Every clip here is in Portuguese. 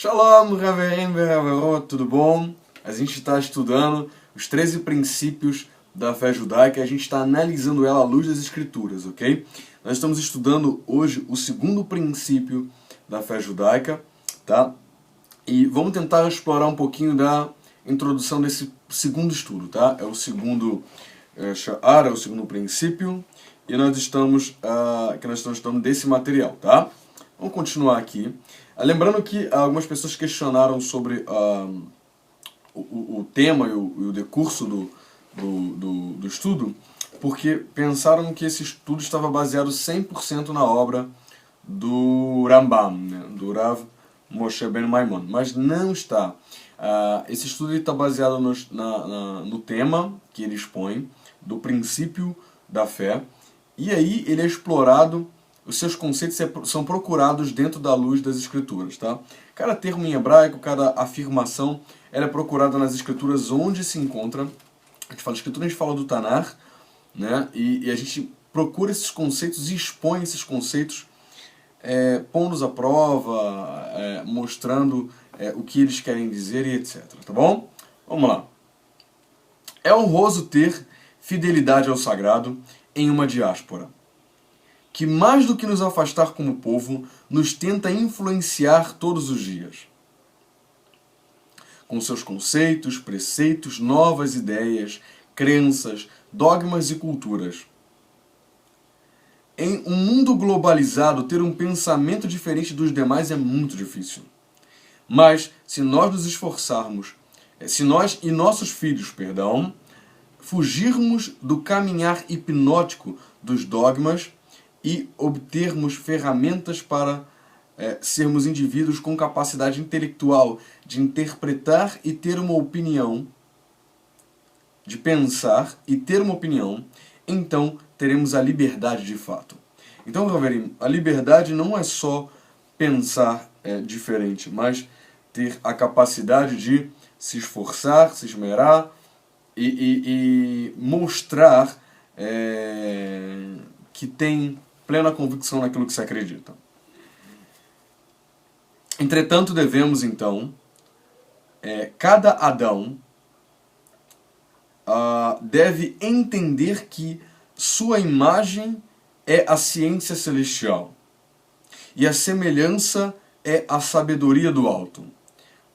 Shalom, Raverim Veraverot, tudo bom? A gente está estudando os 13 princípios da fé judaica e a gente está analisando ela à luz das Escrituras, ok? Nós estamos estudando hoje o segundo princípio da fé judaica, tá? E vamos tentar explorar um pouquinho da introdução desse segundo estudo, tá? É o segundo Sha'ar, é o segundo princípio, e nós estamos estudando desse material, tá? Vamos continuar aqui. Lembrando que algumas pessoas questionaram sobre o tema e o decurso do estudo, porque pensaram que esse estudo estava baseado 100% na obra do Rambam, né, do Rav Moshe Ben Maimon, mas não está. Esse estudo está baseado no tema que ele expõe, do princípio da fé, e aí ele é explorado. Os seus conceitos são procurados dentro da luz das Escrituras, tá? Cada termo em hebraico, cada afirmação, ela é procurada nas Escrituras onde se encontra. A gente fala Escritura, a gente fala do Tanar, né? E a gente procura esses conceitos e expõe esses conceitos, pondo-os à prova, mostrando o que eles querem dizer e etc. Tá bom? Vamos lá. É honroso ter fidelidade ao sagrado em uma diáspora, que mais do que nos afastar como povo, nos tenta influenciar todos os dias. Com seus conceitos, preceitos, novas ideias, crenças, dogmas e culturas. Em um mundo globalizado, ter um pensamento diferente dos demais é muito difícil. Mas, se nós nos esforçarmos, se nós e nossos filhos, fugirmos do caminhar hipnótico dos dogmas, e obtermos ferramentas para sermos indivíduos com capacidade intelectual de interpretar e ter uma opinião, de pensar e ter uma opinião, então teremos a liberdade de fato. Então, Raverim, a liberdade não é só pensar diferente, mas ter a capacidade de se esforçar, se esmerar e mostrar que tem plena convicção naquilo que se acredita. Entretanto, devemos, então, cada Adão deve entender que sua imagem é a ciência celestial e a semelhança é a sabedoria do alto,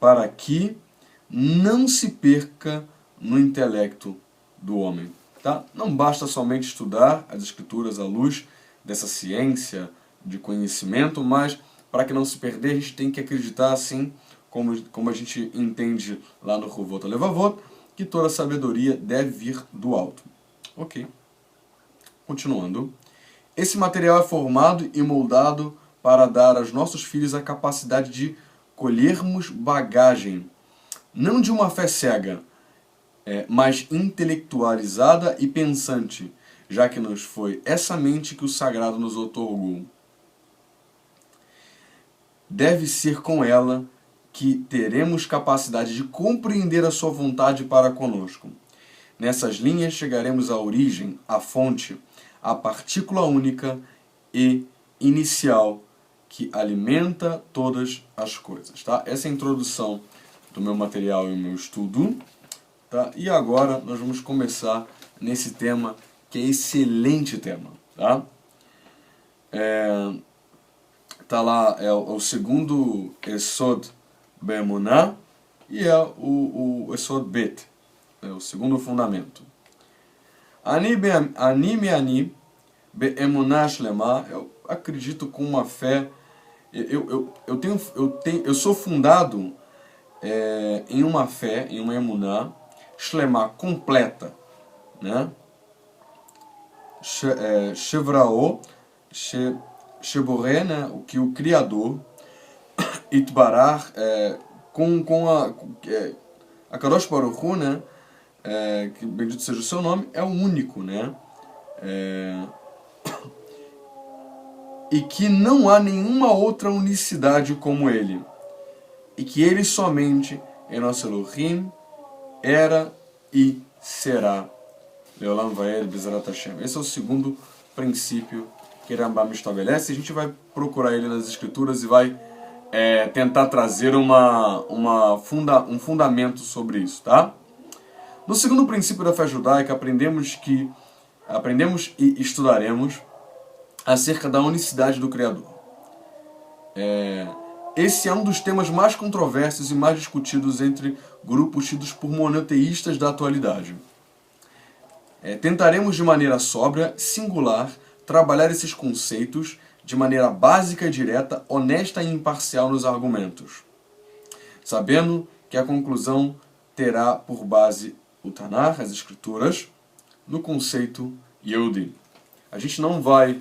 para que não se perca no intelecto do homem. Tá? Não basta somente estudar as Escrituras à luz dessa ciência de conhecimento, mas para que não se perder, a gente tem que acreditar, assim como a gente entende lá no Ruvot Levavot, que toda sabedoria deve vir do alto. Ok. Continuando. Esse material é formado e moldado para dar aos nossos filhos a capacidade de colhermos bagagem, não de uma fé cega, mas intelectualizada e pensante, já que nos foi essa mente que o sagrado nos otorgou. Deve ser com ela que teremos capacidade de compreender a sua vontade para conosco. Nessas linhas chegaremos à origem, à fonte, à partícula única e inicial que alimenta todas as coisas. Tá? Essa é a introdução do meu material e o meu estudo. Tá? E agora nós vamos começar nesse tema, que é excelente tema. Tá? Tá lá, é o segundo Esod Be'emunah e é o Esod Bet, é o segundo fundamento. Ani Be'emunah Shlema, eu acredito com uma fé, eu sou fundado em uma fé, em uma emuná Shlema, completa, né? Shevrao, Sheboré, né? O que o Criador, Itbarar, com a Kadosh Baruch Hu, né? Que bendito seja o seu nome, é o único, né? E que não há nenhuma outra unicidade como ele. E que ele somente é nosso Elohim, era e será. Leolam Vaed Bezerat Hashem. Esse é o segundo princípio que Rambam estabelece. A gente vai procurar ele nas Escrituras e vai tentar trazer um fundamento sobre isso, tá? No segundo princípio da fé judaica, aprendemos e estudaremos acerca da unicidade do Criador. Esse é um dos temas mais controversos e mais discutidos entre grupos tidos por monoteístas da atualidade. Tentaremos de maneira sóbria, singular, trabalhar esses conceitos de maneira básica e direta, honesta e imparcial nos argumentos, sabendo que a conclusão terá por base o Tanar, as Escrituras, no conceito Yehudi. A gente não vai...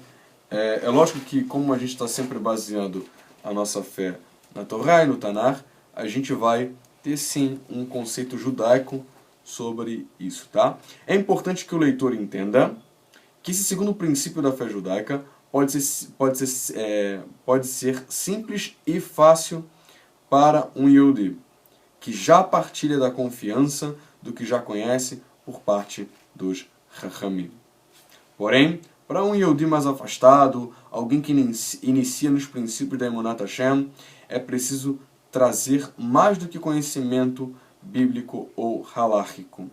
É lógico que, como a gente está sempre baseando a nossa fé na Torá e no Tanar, a gente vai ter sim um conceito judaico sobre isso, tá? É importante que o leitor entenda que esse segundo princípio da fé judaica pode ser simples e fácil para um Yehudi, que já partilha da confiança do que já conhece por parte dos Chachamim. Porém, para um Yehudi mais afastado, alguém que inicia nos princípios da Emunat Hashem, é preciso trazer mais do que conhecimento bíblico ou halárquico.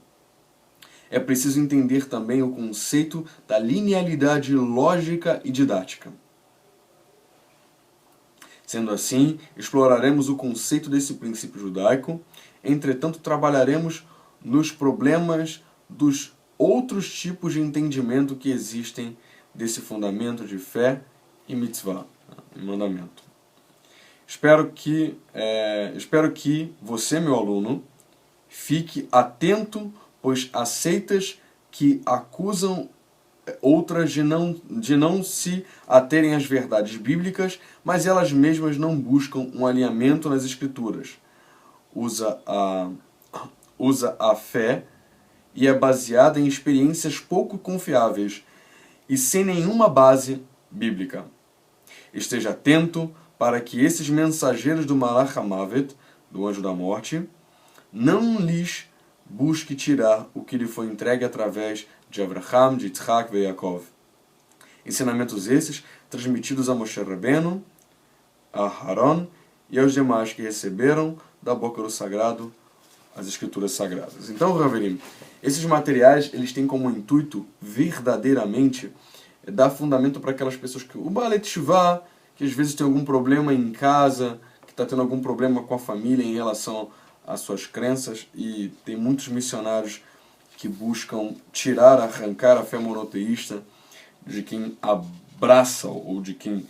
É preciso entender também o conceito da linealidade lógica e didática. Sendo assim, exploraremos o conceito desse princípio judaico, entretanto trabalharemos nos problemas dos outros tipos de entendimento que existem desse fundamento de fé e mitzvah, mandamento. Espero que você, meu aluno, fique atento, pois há seitas que acusam outras de não se aterem às verdades bíblicas, mas elas mesmas não buscam um alinhamento nas Escrituras. Usa a fé e é baseada em experiências pouco confiáveis e sem nenhuma base bíblica. Esteja atento para que esses mensageiros do Malach HaMavet, do anjo da morte, não lhes busque tirar o que lhe foi entregue através de Abraham, de Yitzhak e Yaakov. Ensinamentos esses transmitidos a Moshe Rabbeinu, a Haron e aos demais que receberam da boca do sagrado as escrituras sagradas. Então, Raverim, esses materiais eles têm como intuito verdadeiramente dar fundamento para aquelas pessoas que o Baalei Teshuvah, que às vezes tem algum problema em casa, que está tendo algum problema com a família em relação às suas crenças, e tem muitos missionários que buscam arrancar a fé monoteísta de quem abraça ou de quem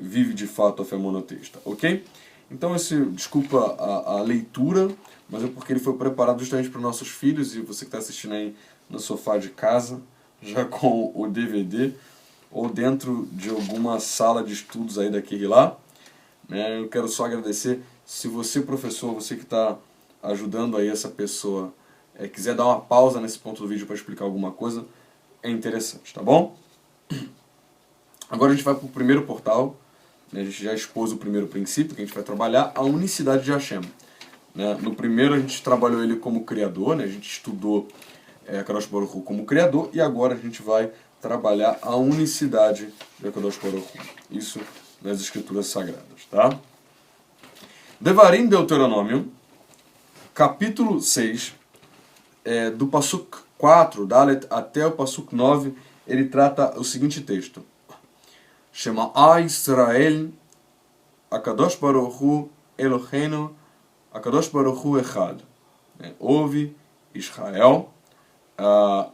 vive de fato a fé monoteísta, ok? Então, desculpa a leitura, mas é porque ele foi preparado justamente para os nossos filhos, e você que está assistindo aí no sofá de casa, já com o DVD, ou dentro de alguma sala de estudos aí daquele lá. Eu quero só agradecer. Se você, professor, você que está ajudando aí essa pessoa, quiser dar uma pausa nesse ponto do vídeo para explicar alguma coisa, é interessante, tá bom? Agora a gente vai para o primeiro portal. A gente já expôs o primeiro princípio, que a gente vai trabalhar, a unicidade de Hashem. No primeiro a gente trabalhou ele como criador, a gente estudou Akadosh Baruch Hu como criador, e agora a gente vai trabalhar a unicidade de Akadosh Baruch Hu. Isso nas escrituras sagradas, tá? Devarim, Deuteronômio, capítulo 6, do Pasuk 4, Dalet, até o Pasuk 9, ele trata o seguinte texto. Shema Israel, Akadosh Baruch Hu Eloheinu, Akadosh Baruch Hu Echad. Ouve, Israel,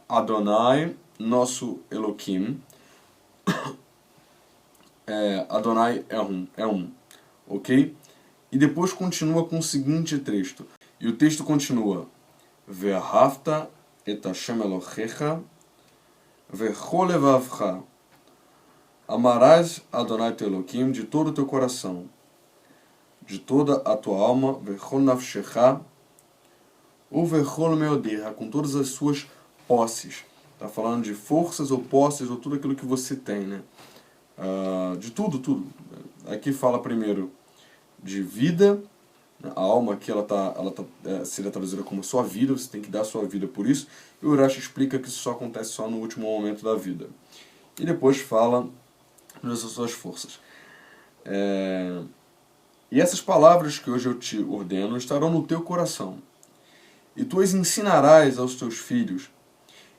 Adonai, nosso Elohim. Adonai é um. Ok? E depois continua com o seguinte texto. E o texto continua. Ve'ahavta et Hashem Elohecha ve'chol levavcha. Amarás Adonai teu Elohim de todo o teu coração, de toda a tua alma, ve'chol nafshecha, ou ve'chol meodeha, com todas as suas posses. Está falando de forças ou posses, ou tudo aquilo que você tem, né? De tudo. Aqui fala primeiro de vida. A alma aqui seria traduzida como sua vida, você tem que dar sua vida por isso. E o Urash explica que isso só acontece só no último momento da vida. E depois fala das suas forças. E essas palavras que hoje eu te ordeno estarão no teu coração. E tu as ensinarás aos teus filhos,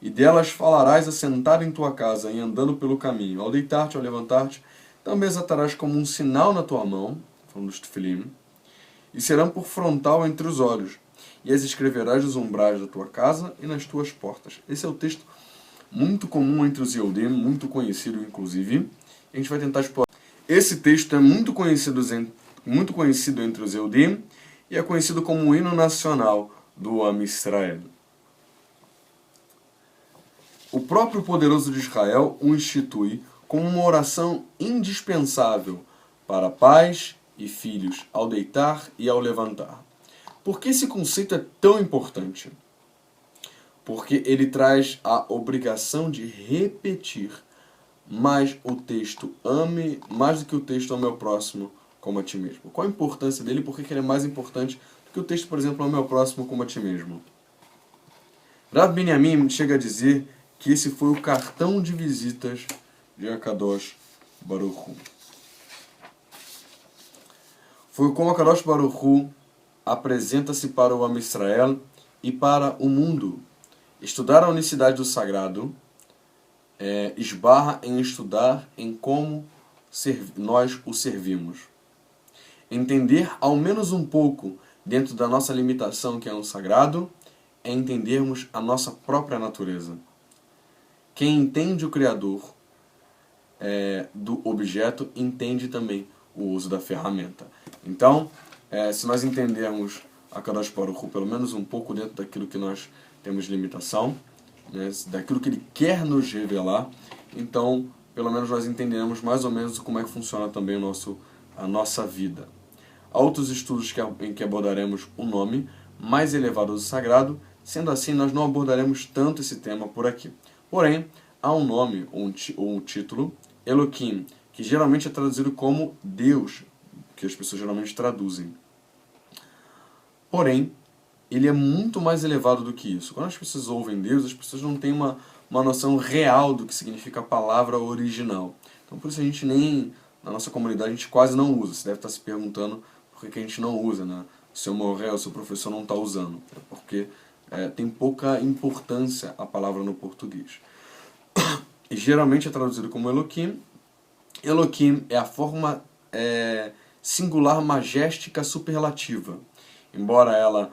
e delas falarás assentado em tua casa e andando pelo caminho. Ao deitar-te, ao levantar-te, também as atarás como um sinal na tua mão, falando dos tefilim, e serão por frontal entre os olhos, e as escreverás nos umbrais da tua casa e nas tuas portas. Esse é o texto muito comum entre os Yehudim, muito conhecido inclusive. A gente vai tentar explorar. Esse texto é muito conhecido entre os Yehudim e é conhecido como o hino nacional do Am Israel. O próprio poderoso de Israel o institui como uma oração indispensável para pais e filhos ao deitar e ao levantar. Por que esse conceito é tão importante? Porque ele traz a obrigação de repetir mais o texto ame, mais do que o texto ame ao próximo como a ti mesmo. Qual a importância dele? Por que ele é mais importante do que o texto, por exemplo, ame ao próximo como a ti mesmo? Rav Binyamin chega a dizer que esse foi o cartão de visitas de Akadosh Baruch Hu. Foi como Akadosh Baruch Hu apresenta-se para o Am Israel e para o mundo. Estudar a unicidade do sagrado esbarra em estudar em como nós o servimos. Entender ao menos um pouco dentro da nossa limitação que é um sagrado é entendermos a nossa própria natureza. Quem entende o Criador do objeto entende também o uso da ferramenta. Então, se nós entendermos a Kadosh Baruch Hu pelo menos um pouco dentro daquilo que nós temos limitação, né, daquilo que ele quer nos revelar, então pelo menos nós entenderemos mais ou menos como é que funciona também a nossa vida. Há outros estudos em que abordaremos o nome mais elevado do sagrado, sendo assim nós não abordaremos tanto esse tema por aqui. Porém, há um nome ou um título, Elohim, que geralmente é traduzido como Deus, que as pessoas geralmente traduzem. Porém, ele é muito mais elevado do que isso. Quando as pessoas ouvem Deus, as pessoas não têm uma noção real do que significa a palavra original. Então, por isso a gente na nossa comunidade, a gente quase não usa. Você deve estar se perguntando por que a gente não usa, né? O seu morrel, o seu professor não está usando. É porque tem pouca importância a palavra no português. E geralmente é traduzido como Elohim. Elohim é a forma singular, magéstica, superlativa. Embora ela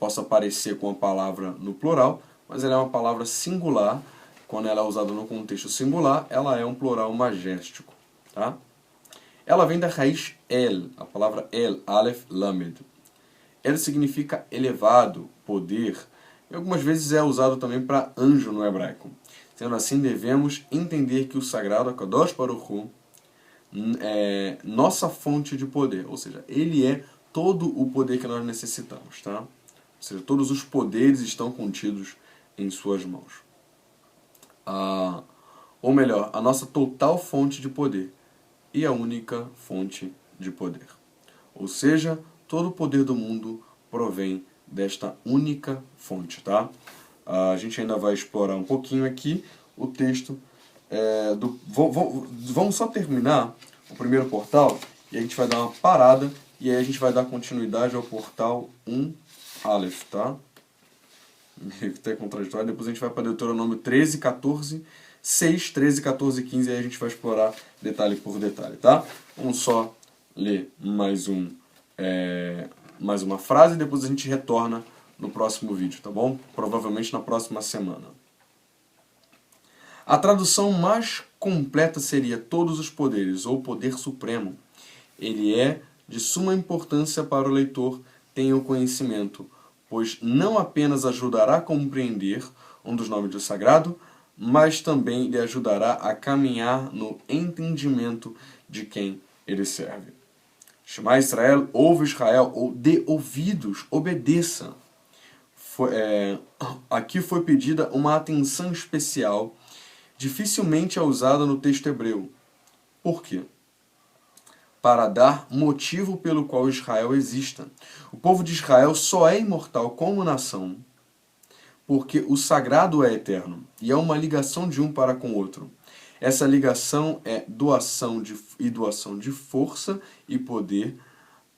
possa aparecer com a palavra no plural, mas ela é uma palavra singular. Quando ela é usada no contexto singular, ela é um plural magéstico. Tá? Ela vem da raiz El, a palavra El, Aleph, Lamed. El significa elevado, poder, e algumas vezes é usado também para anjo no hebraico. Sendo assim, devemos entender que o sagrado Akadosh Baruch Hu é nossa fonte de poder, ou seja, ele é todo o poder que nós necessitamos, tá? Ou seja, todos os poderes estão contidos em suas mãos. Ou melhor, a nossa total fonte de poder e a única fonte de poder. Ou seja, todo o poder do mundo provém desta única fonte, tá? A gente ainda vai explorar um pouquinho aqui o texto vamos só terminar o primeiro portal e a gente vai dar uma parada e aí a gente vai dar continuidade ao portal 1 Aleph, tá? Meio que tá contraditório. Depois a gente vai para Deuteronômio 13, 14, 6, 13, 14 e 15 e aí a gente vai explorar detalhe por detalhe, tá? Vamos só ler mais uma frase e depois a gente retorna no próximo vídeo, tá bom? Provavelmente na próxima semana. A tradução mais completa seria todos os poderes, ou poder supremo. Ele é de suma importância para o leitor tenha o conhecimento, pois não apenas ajudará a compreender um dos nomes do sagrado, mas também lhe ajudará a caminhar no entendimento de quem ele serve. Shema Israel, ouve Israel, ou dê ouvidos, obedeça. Aqui foi pedida uma atenção especial, dificilmente é usada no texto hebreu. Por quê? Para dar motivo pelo qual Israel exista. O povo de Israel só é imortal como nação porque o sagrado é eterno e é uma ligação de um para com o outro. Essa ligação é doação de força e poder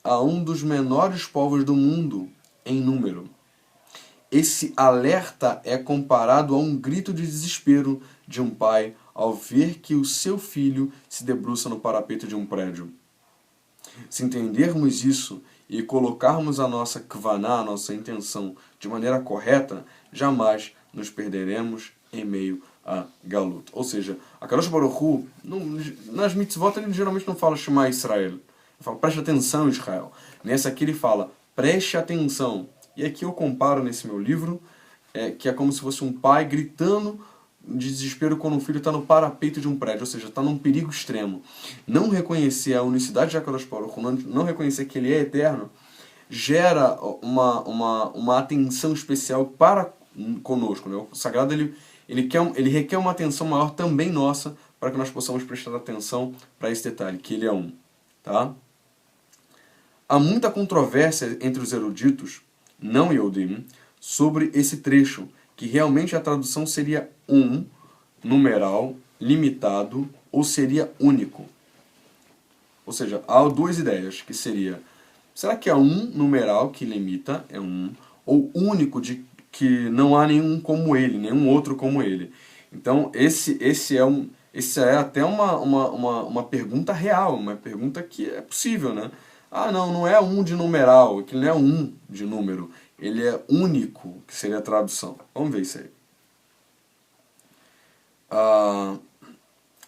a um dos menores povos do mundo em número. Esse alerta é comparado a um grito de desespero de um pai ao ver que o seu filho se debruça no parapeito de um prédio. Se entendermos isso e colocarmos a nossa kvaná, a nossa intenção, de maneira correta, jamais nos perderemos em meio a galut. Ou seja, a Kadosh Baruch Hu, nas mitzvot ele geralmente não fala Shema Israel. Ele fala, preste atenção, Israel. Nessa aqui ele fala, preste atenção. E aqui eu comparo nesse meu livro, que é como se fosse um pai gritando de desespero quando um filho está no parapeito de um prédio, ou seja, está num perigo extremo. Não reconhecer a unicidade de HaKadosh Baruch Hu, não reconhecer que ele é eterno, gera uma atenção especial para conosco. Né? O Sagrado ele requer uma atenção maior também nossa, para que nós possamos prestar atenção para esse detalhe, que ele é um. Tá? Há muita controvérsia entre os eruditos, não Yehudim, sobre esse trecho, que realmente a tradução seria um, numeral, limitado, ou seria único. Ou seja, há duas ideias, que seria, será que é um numeral que limita, é um, ou único, de que não há nenhum como ele, nenhum outro como ele. Então, esse é até uma pergunta real, uma pergunta que é possível, né? Ah, não é um de numeral, que não é um de número. Ele é único, que seria a tradução. Vamos ver isso aí.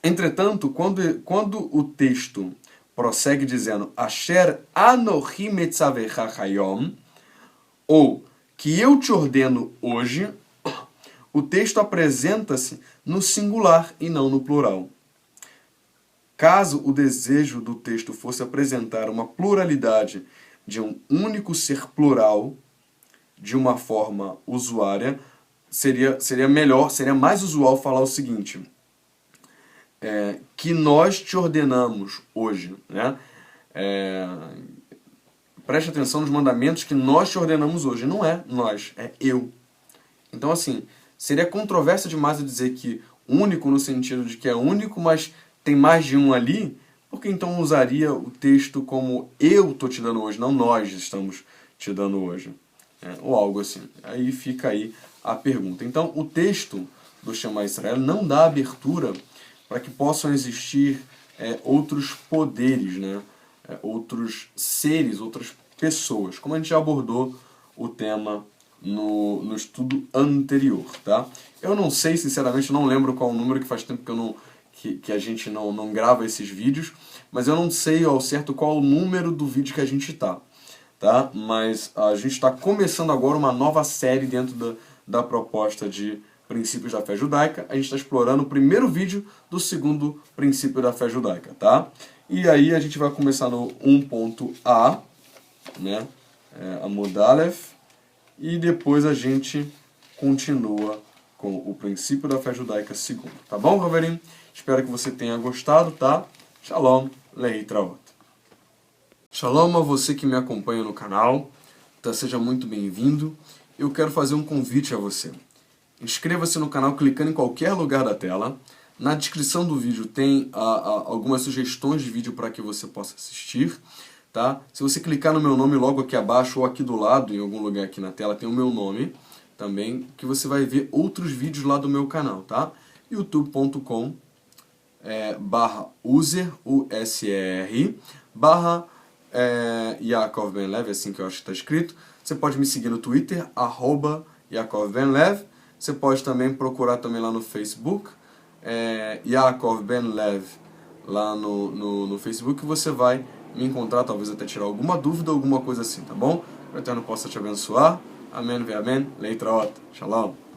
Entretanto, quando o texto prossegue dizendo Asher anochi metzavecha hayom, ou que eu te ordeno hoje, o texto apresenta-se no singular e não no plural. Caso o desejo do texto fosse apresentar uma pluralidade de um único ser plural, de uma forma usuária, seria melhor, seria mais usual falar o seguinte, que nós te ordenamos hoje, né? Preste atenção nos mandamentos que nós te ordenamos hoje. Não é nós, é eu. Então, assim, seria controverso demais eu dizer que único no sentido de que é único, mas tem mais de um ali, porque então usaria o texto como eu estou te dando hoje, não nós estamos te dando hoje. Ou algo assim. Aí fica aí a pergunta. Então, o texto do Shema Israel não dá abertura para que possam existir outros poderes, né? Outros seres, outras pessoas, como a gente já abordou o tema no estudo anterior, tá? Eu não sei, sinceramente, não lembro qual o número, que faz tempo que a gente não grava esses vídeos, mas eu não sei ao certo qual o número do vídeo que a gente tá? Mas a gente está começando agora uma nova série dentro da proposta de princípios da fé judaica. A gente está explorando o primeiro vídeo do segundo princípio da fé judaica, tá? E aí a gente vai começar no 1.a, né? Amud Aleph, e depois a gente continua com o princípio da fé judaica segundo. Tá bom, Haverim? Espero que você tenha gostado, tá? Shalom, Leitraot. Shalom a você que me acompanha no canal, tá? Seja muito bem-vindo. Eu quero fazer um convite a você. Inscreva-se no canal clicando em qualquer lugar da tela. Na descrição do vídeo tem algumas sugestões de vídeo para que você possa assistir. Tá? Se você clicar no meu nome logo aqui abaixo ou aqui do lado, em algum lugar aqui na tela, tem o meu nome também, que você vai ver outros vídeos lá do meu canal. Tá? youtube.com /user, U-S-E-R, Yaakov Ben Lev, assim que eu acho que está escrito. Você pode me seguir no Twitter, @Yaakov Ben Lev. Você pode também procurar também lá no Facebook, Yaakov Ben Lev, lá no Facebook, você vai me encontrar, talvez até tirar alguma dúvida, alguma coisa assim, tá bom? Que o Eterno possa te abençoar. Amém, ve amém. Leitraot. Shalom.